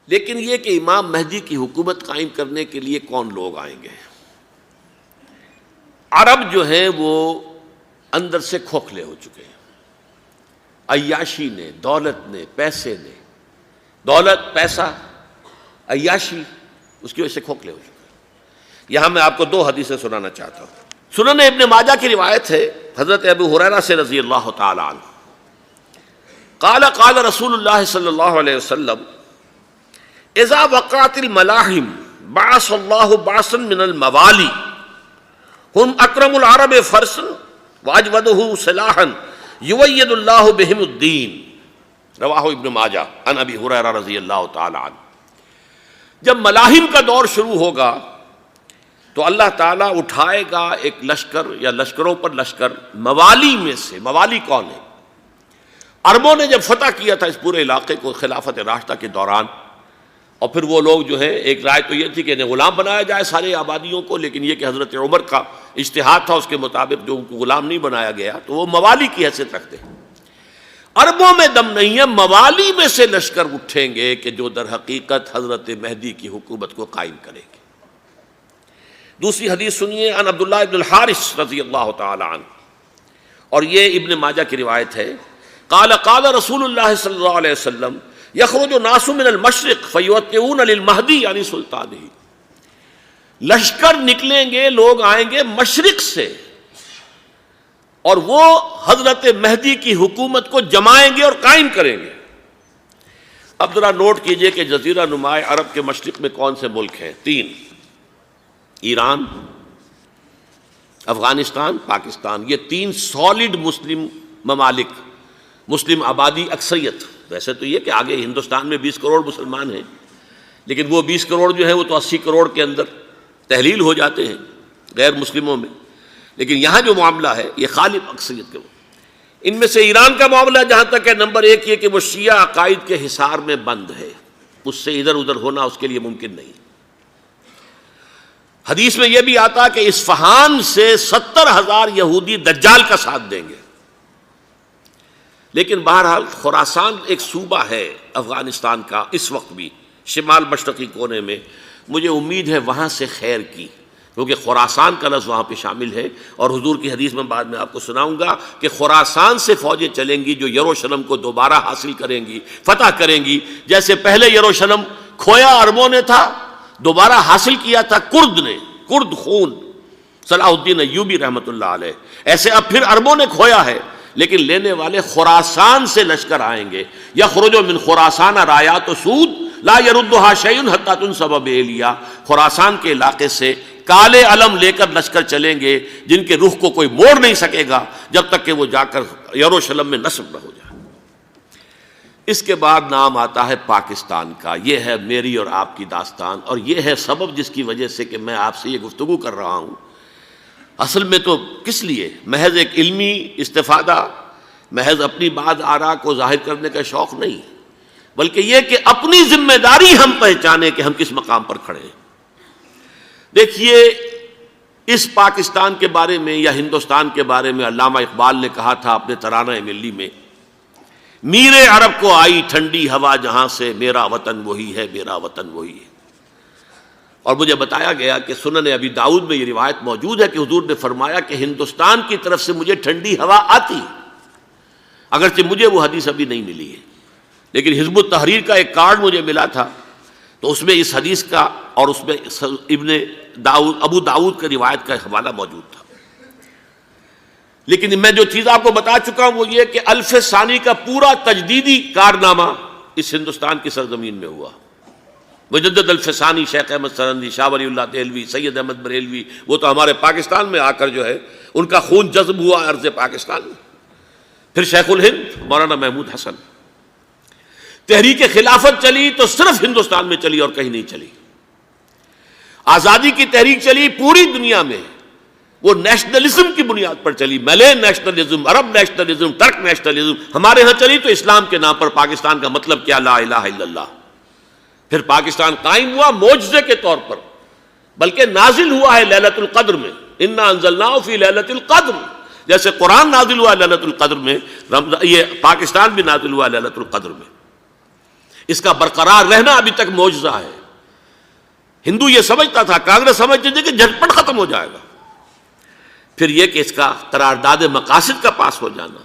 لیکن یہ کہ امام مہدی کی حکومت قائم کرنے کے لیے کون لوگ آئیں گے؟ عرب جو ہیں وہ اندر سے کھوکھلے ہو چکے ہیں، عیاشی نے، دولت نے، پیسے نے، دولت، پیسہ، عیاشی، اس کی وجہ سے کھوکھلے ہو چکے ہیں۔ یہاں میں آپ کو دو حدیثیں سنانا چاہتا ہوں۔ سنن ابن ماجہ کی روایت ہے حضرت ابو ہریرہ سے رضی اللہ تعالی عنہ، قال قال رسول اللہ صلی اللہ علیہ وسلم اذا وقعت الملاحم بعث اللہ بعثا من الموالی ہم اکرم العرب فرسا واجودہ سلاحا یوید اللہ بہم الدین، رواہ ابن ماجہ عن ابی ہریرہ رضی اللہ تعالی عنہ۔ جب ملاحم کا دور شروع ہوگا تو اللہ تعالیٰ اٹھائے گا ایک لشکر یا لشکروں پر لشکر موالی میں سے۔ موالی کون ہے؟ عربوں نے جب فتح کیا تھا اس پورے علاقے کو خلافت راشدہ کے دوران، اور پھر وہ لوگ جو ہے، ایک رائے تو یہ تھی کہ انہیں غلام بنایا جائے سارے آبادیوں کو، لیکن یہ کہ حضرت عمر کا اجتہاد تھا، اس کے مطابق جو ان کو غلام نہیں بنایا گیا تو وہ موالی کی حیثیت رکھتے ہیں۔ عربوں میں دم نہیں ہے، موالی میں سے لشکر اٹھیں گے کہ جو در حقیقت حضرت مہدی کی حکومت کو قائم کریں گے۔ دوسری حدیث سنیے، عن عبداللہ ابن الحارث رضی اللہ تعالی عنہ، اور یہ ابن ماجہ کی روایت ہے، قال قال رسول اللہ صلی اللہ علیہ وسلم یخرج ناس من المشرق فیوطئون للمہدی یعنی سلطانہ، لشکر نکلیں گے، لوگ آئیں گے مشرق سے اور وہ حضرت مہدی کی حکومت کو جمائیں گے اور قائم کریں گے۔ اب ذرا نوٹ کیجئے کہ جزیرہ نماء عرب کے مشرق میں کون سے ملک ہیں؟ تین: ایران، افغانستان، پاکستان۔ یہ تین سالڈ مسلم ممالک، مسلم آبادی اکثریت۔ ویسے تو یہ کہ آگے ہندوستان میں 20 کروڑ مسلمان ہیں، لیکن وہ 20 کروڑ جو ہیں وہ تو 80 کروڑ کے اندر تحلیل ہو جاتے ہیں غیر مسلموں میں، لیکن یہاں جو معاملہ ہے یہ غالب اکثریت کے۔ ان میں سے ایران کا معاملہ جہاں تک ہے، نمبر ایک یہ کہ وہ شیعہ عقائد کے حصار میں بند ہے، اس سے ادھر ادھر ہونا اس کے لیے ممکن نہیں۔ حدیث میں یہ بھی آتا کہ اصفہان سے 70,000 یہودی دجال کا ساتھ دیں گے۔ لیکن بہرحال خراسان ایک صوبہ ہے افغانستان کا اس وقت بھی، شمال مشرقی کونے میں، مجھے امید ہے وہاں سے خیر کی، کیونکہ خراسان کا لفظ وہاں پہ شامل ہے، اور حضور کی حدیث میں بعد میں آپ کو سناؤں گا کہ خراسان سے فوجیں چلیں گی جو یروشلم کو دوبارہ حاصل کریں گی، فتح کریں گی۔ جیسے پہلے یروشلم کھویا عربوں نے تھا، دوبارہ حاصل کیا تھا کرد نے، کرد خون صلاح الدین ایوبی رحمۃ اللہ علیہ، ایسے اب پھر عربوں نے کھویا ہے، لیکن لینے والے خراسان سے لشکر آئیں گے۔ یخرج من خراسان رایات سود لا یردھا شیء حتی تنصب بإیلیا، خراسان کے علاقے سے کالے علم لے کر لشکر چلیں گے جن کے رخ کو کوئی موڑ نہیں سکے گا جب تک کہ وہ جا کر یروشلم میں نصب نہ ہو جائے۔ اس کے بعد نام آتا ہے پاکستان کا۔ یہ ہے میری اور آپ کی داستان، اور یہ ہے سبب جس کی وجہ سے کہ میں آپ سے یہ گفتگو کر رہا ہوں۔ اصل میں تو کس لیے؟ محض ایک علمی استفادہ، محض اپنی بات آراء کو ظاہر کرنے کا شوق نہیں، بلکہ یہ کہ اپنی ذمہ داری ہم پہچانیں کہ ہم کس مقام پر کھڑے ہیں۔ دیکھیے، اس پاکستان کے بارے میں یا ہندوستان کے بارے میں علامہ اقبال نے کہا تھا اپنے ترانہ ملی میں، میرے عرب کو آئی ٹھنڈی ہوا جہاں سے، میرا وطن وہی ہے، میرا وطن وہی ہے۔ اور مجھے بتایا گیا کہ سنن ابی داؤد میں یہ روایت موجود ہے کہ حضور نے فرمایا کہ ہندوستان کی طرف سے مجھے ٹھنڈی ہوا آتی ہے، اگرچہ مجھے وہ حدیث ابھی نہیں ملی ہے، لیکن حزب التحریر کا ایک کارڈ مجھے ملا تھا، تو اس میں اس حدیث کا اور اس میں ابو داؤد کی روایت کا حوالہ موجود تھا۔ لیکن میں جو چیز آپ کو بتا چکا ہوں وہ یہ کہ الف ثانی کا پورا تجدیدی کارنامہ اس ہندوستان کی سرزمین میں ہوا۔ مجدد الف ثانی شیخ احمد سرندی، شاہ ولی اللہ دہلوی، سید احمد بریلوی، وہ تو ہمارے پاکستان میں آ کر جو ہے ان کا خون جذب ہوا ارض پاکستان میں۔ پھر شیخ الہند مولانا محمود حسن۔ تحریک خلافت چلی تو صرف ہندوستان میں چلی اور کہیں نہیں چلی۔ آزادی کی تحریک چلی پوری دنیا میں، وہ نیشنلزم کی بنیاد پر چلی، ملے نیشنلزم، عرب نیشنلزم، ترک نیشنلزم۔ ہمارے ہاں چلی تو اسلام کے نام پر، پاکستان کا مطلب کیا؟ لا الہ الا اللہ۔ پھر پاکستان قائم ہوا معجزے کے طور پر، بلکہ نازل ہوا ہے لیلۃ القدر میں، انا انزلناہ فی لیلۃ القدر، جیسے قرآن نازل ہوا لیلۃ القدر میں، یہ پاکستان بھی نازل ہوا لیلۃ القدر میں۔ اس کا برقرار رہنا ابھی تک معجزہ ہے۔ ہندو یہ سمجھتا تھا، کانگریس سمجھتی تھی کہ جھٹپٹ ختم ہو جائے گا۔ پھر یہ کہ اس کا قرارداد مقاصد کا پاس ہو جانا،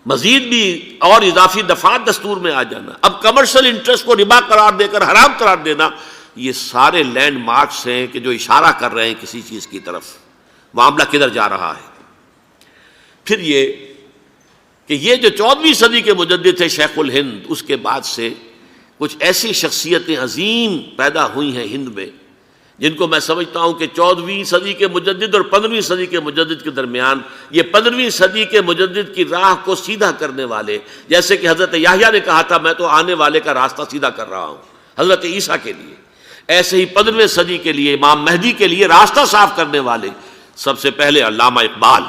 مزید بھی اور اضافی دفعات دستور میں آ جانا، اب کمرشل انٹرسٹ کو ربا قرار دے کر حرام قرار دینا، یہ سارے لینڈ مارکس ہیں کہ جو اشارہ کر رہے ہیں کسی چیز کی طرف، معاملہ کدھر جا رہا ہے۔ پھر یہ کہ یہ جو 14ویں صدی کے مجدد تھے شیخ الہند، اس کے بعد سے کچھ ایسی شخصیتیں عظیم پیدا ہوئی ہیں ہند میں، جن کو میں سمجھتا ہوں کہ 14ویں صدی کے مجدد اور 15ویں صدی کے مجدد کے درمیان، یہ 15ویں صدی کے مجدد کی راہ کو سیدھا کرنے والے، جیسے کہ حضرت یحییٰ نے کہا تھا میں تو آنے والے کا راستہ سیدھا کر رہا ہوں حضرت عیسیٰ کے لیے، ایسے ہی 15ویں صدی کے لیے امام مہدی کے لیے راستہ صاف کرنے والے سب سے پہلے علامہ اقبال،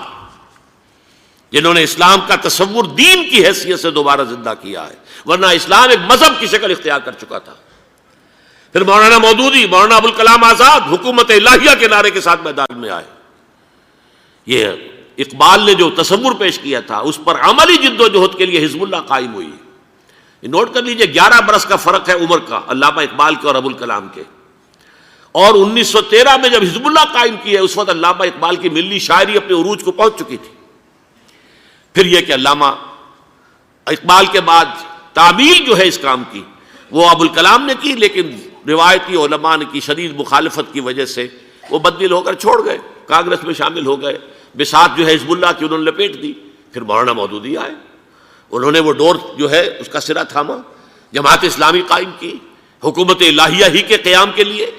جنہوں نے اسلام کا تصور دین کی حیثیت سے دوبارہ زندہ کیا ہے، ورنہ اسلام ایک مذہب کی شکل اختیار کر چکا تھا۔ پھر مولانا مودودی، مولانا ابوالکلام آزاد حکومت الہیہ کے نعرے کے ساتھ میدان میں آئے۔ یہ اقبال نے جو تصور پیش کیا تھا اس پر عملی جد و جہد کے لیے حزب اللہ قائم ہوئی۔ نوٹ کر لیجئے 11 برس کا فرق ہے عمر کا علامہ اقبال کے اور ابوالکلام کے، اور 1913 میں جب حزب اللہ قائم کی ہے اس وقت علامہ اقبال کی ملی شاعری اپنے عروج کو پہنچ چکی تھی۔ پھر یہ کہ علامہ اقبال کے بعد تعمیل جو ہے اس کام کی وہ ابوالکلام نے کی، لیکن روایتی علماء نے کی شدید مخالفت کی وجہ سے وہ بددل ہو کر چھوڑ گئے، کانگریس میں شامل ہو گئے، بساط جو ہے حزب اللہ کی انہوں نے لپیٹ دی۔ پھر مولانا مودودی آئے، انہوں نے وہ ڈور جو ہے اس کا سرا تھاما، جماعت اسلامی قائم کی حکومت الہیہ ہی کے قیام کے لیے۔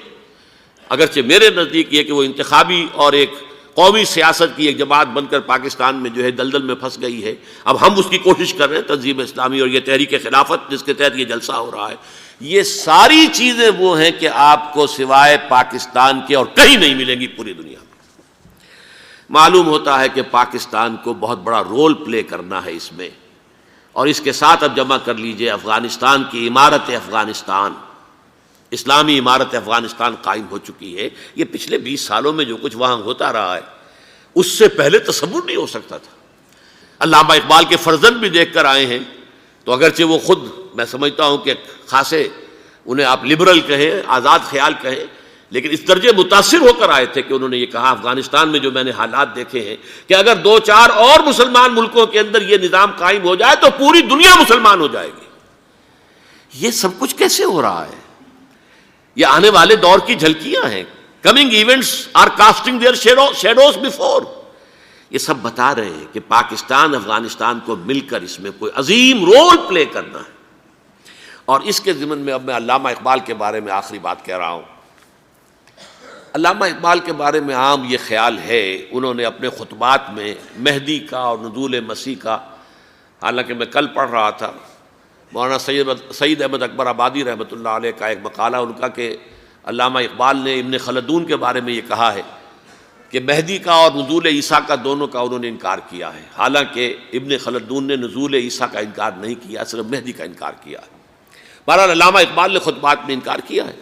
اگرچہ میرے نزدیک یہ کہ وہ انتخابی اور ایک قومی سیاست کی ایک جماعت بن کر پاکستان میں جو ہے دلدل میں پھنس گئی ہے، اب ہم اس کی کوشش کر رہے ہیں، تنظیم اسلامی اور یہ تحریک خلافت جس کے تحت یہ جلسہ ہو رہا ہے، یہ ساری چیزیں وہ ہیں کہ آپ کو سوائے پاکستان کے اور کہیں نہیں ملیں گی پوری دنیا میں۔ معلوم ہوتا ہے کہ پاکستان کو بہت بڑا رول پلے کرنا ہے اس میں، اور اس کے ساتھ اب جمع کر لیجئے افغانستان کی عمارت افغانستان، اسلامی عمارت افغانستان قائم ہو چکی ہے۔ یہ پچھلے 20 سالوں میں جو کچھ وہاں ہوتا رہا ہے اس سے پہلے تصور نہیں ہو سکتا تھا۔ علامہ اقبال کے فرزند بھی دیکھ کر آئے ہیں، تو اگرچہ وہ خود میں سمجھتا ہوں کہ خاصے انہیں آپ لبرل کہیں، آزاد خیال کہیں، لیکن اس درجے متاثر ہو کر آئے تھے کہ انہوں نے یہ کہا افغانستان میں جو میں نے حالات دیکھے ہیں کہ اگر 2-4 اور مسلمان ملکوں کے اندر یہ نظام قائم ہو جائے تو پوری دنیا مسلمان ہو جائے گی۔ یہ سب کچھ کیسے ہو رہا ہے؟ یہ آنے والے دور کی جھلکیاں ہیں۔ Coming events are casting their shadows before. یہ سب بتا رہے ہیں کہ پاکستان افغانستان کو مل کر اس میں کوئی عظیم رول پلے کرنا ہے۔ اور اس کے ضمن میں اب میں علامہ اقبال کے بارے میں آخری بات کہہ رہا ہوں۔ علامہ اقبال کے بارے میں عام یہ خیال ہے، انہوں نے اپنے خطبات میں مہدی کا اور نزول مسیح کا، حالانکہ میں کل پڑھ رہا تھا مولانا سید احمد اکبر آبادی رحمۃ اللہ علیہ کا ایک مقالہ ان کا کہ علامہ اقبال نے ابن خلدون کے بارے میں یہ کہا ہے کہ مہدی کا اور نزول عیسیٰ کا دونوں کا انہوں نے انکار کیا ہے، حالانکہ ابن خلدون نے نزول عیسیٰ کا انکار نہیں کیا، صرف مہدی کا انکار کیا ہے۔ بہرحال علامہ اقبال نے خطبات میں انکار کیا ہے،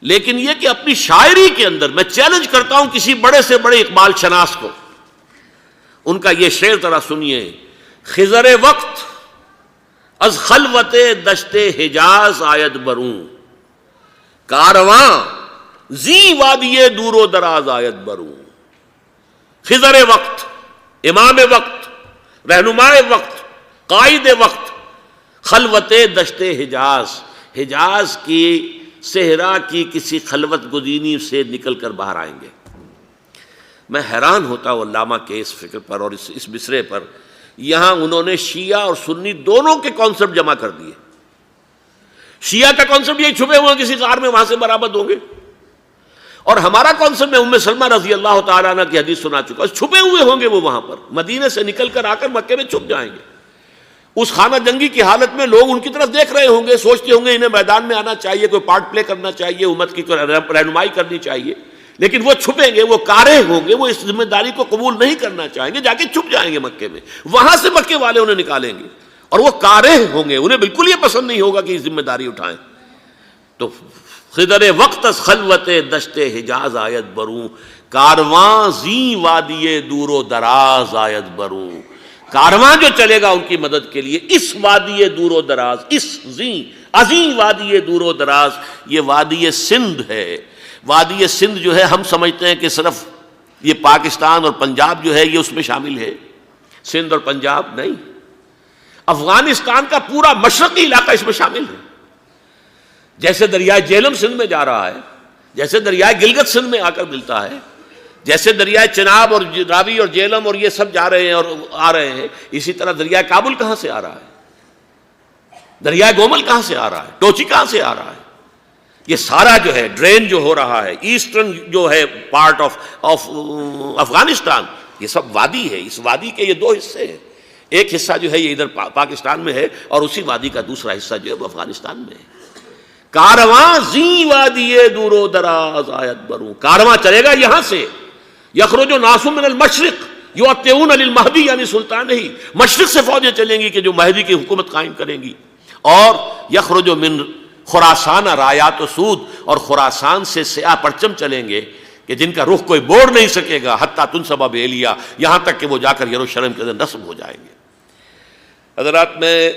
لیکن یہ کہ اپنی شاعری کے اندر میں چیلنج کرتا ہوں کسی بڑے سے بڑے اقبال شناس کو، ان کا یہ شعر ذرا سنیے: خضر وقت از خلوت دشت حجاز آید بروں، کارواں زی وادی دور و دراز آید بروں۔ خضر وقت، امام وقت، رہنمائے وقت، قائد وقت، خلوت دشت حجاز، حجاز کی صحرا کی کسی خلوت گزینی سے نکل کر باہر آئیں گے۔ میں حیران ہوتا ہوں علامہ کے اس فکر پر اور اس مصرے پر۔ یہاں انہوں نے شیعہ اور سنی دونوں کے کانسیپٹ جمع کر دیے۔ شیعہ کا کانسیپٹ یہی چھپے ہوئے کسی غار میں وہاں سے برآمد ہوں گے، اور ہمارا کانسیپٹ میں ام سلمہ رضی اللہ تعالیٰ عنہ کی حدیث سنا چکا، چھپے ہوئے ہوں گے وہ وہاں پر، مدینے سے نکل کر آ کر مکے میں چھپ جائیں گے۔ اس خانہ جنگی کی حالت میں لوگ ان کی طرف دیکھ رہے ہوں گے، سوچتے ہوں گے انہیں میدان میں آنا چاہیے، کوئی پارٹ پلے کرنا چاہیے، امت کی رہنمائی کرنی چاہیے، لیکن وہ چھپیں گے، وہ کارے ہوں گے، وہ اس ذمہ داری کو قبول نہیں کرنا چاہیں گے، جا کے چھپ جائیں گے مکے میں، وہاں سے مکے والے انہیں نکالیں گے، اور وہ کارے ہوں گے، انہیں بالکل یہ پسند نہیں ہوگا کہ یہ ذمہ داری اٹھائیں۔ تو خضر وقت از خلوت دشت حجاز آیت بروں، کارواں زی وادی دور و دراز آیت بروں۔ کارواں جو چلے گا ان کی مدد کے لیے اس وادی دور و دراز، اس زی عظیم وادی دور و دراز، یہ وادی سندھ ہے۔ وادی سندھ جو ہے ہم سمجھتے ہیں کہ صرف یہ پاکستان اور پنجاب جو ہے یہ اس میں شامل ہے، سندھ اور پنجاب نہیں، افغانستان کا پورا مشرقی علاقہ اس میں شامل ہے۔ جیسے دریائے جہلم سندھ میں جا رہا ہے، جیسے دریائے گلگت سندھ میں آ کر ملتا ہے، جیسے دریائے چناب اور راوی اور جہلم اور یہ سب جا رہے ہیں اور آ رہے ہیں، اسی طرح دریائے کابل کہاں سے آ رہا ہے، دریائے گومل کہاں سے آ رہا ہے، ٹوچی کہاں سے آ رہا ہے، یہ سارا جو ہے ڈرین جو ہو رہا ہے ایسٹرن جو ہے پارٹ آف افغانستان، یہ سب وادی ہے۔ اس وادی کے یہ دو حصے ہیں، ایک حصہ جو ہے یہ ادھر پاکستان میں ہے اور اسی وادی کا دوسرا حصہ جو ہے وہ افغانستان میں ہے۔ کارواں زی وادی دور و دراز آیت بروں، کارواں چلے گا یہاں سے، یخرج ناس من المشرق یؤتون للمہدی یعنی سلطان ہی، مشرق سے فوجیں چلیں گی کہ جو مہدی کی حکومت قائم کریں گی، اور یخرج من خراسان رایات و سود، اور خراسان سے سیاہ پرچم چلیں گے کہ جن کا رخ کوئی موڑ نہیں سکے گا، حتیٰ تنصب بإیلیا، یہاں تک کہ وہ جا کر یروشلم کے اندر نصب ہو جائیں گے۔ حضرات، میں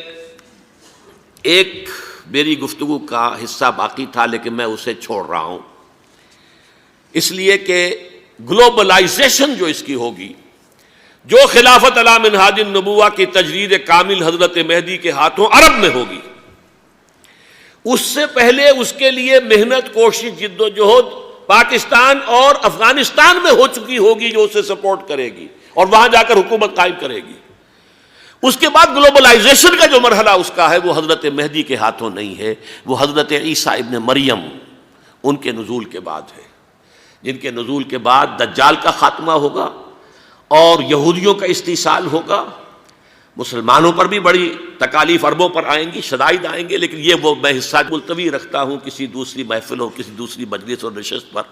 ایک میری گفتگو کا حصہ باقی تھا لیکن میں اسے چھوڑ رہا ہوں، اس لیے کہ گلوبلائزیشن جو اس کی ہوگی، جو خلافت علی منہاج النبوہ کی تجدید کامل حضرت مہدی کے ہاتھوں عرب میں ہوگی، اس سے پہلے اس کے لیے محنت، کوشش، جد و جہد پاکستان اور افغانستان میں ہو چکی ہوگی جو اسے سپورٹ کرے گی اور وہاں جا کر حکومت قائم کرے گی۔ اس کے بعد گلوبلائزیشن کا جو مرحلہ اس کا ہے وہ حضرت مہدی کے ہاتھوں نہیں ہے، وہ حضرت عیسیٰ ابن مریم ان کے نزول کے بعد ہے، جن کے نزول کے بعد دجال کا خاتمہ ہوگا اور یہودیوں کا استیصال ہوگا۔ مسلمانوں پر بھی بڑی تکالیف عربوں پر آئیں گی، شدائد آئیں گے، لیکن یہ وہ میں حصہ ملتوی رکھتا ہوں کسی دوسری محفل اور کسی دوسری مجلس اور نشست پر۔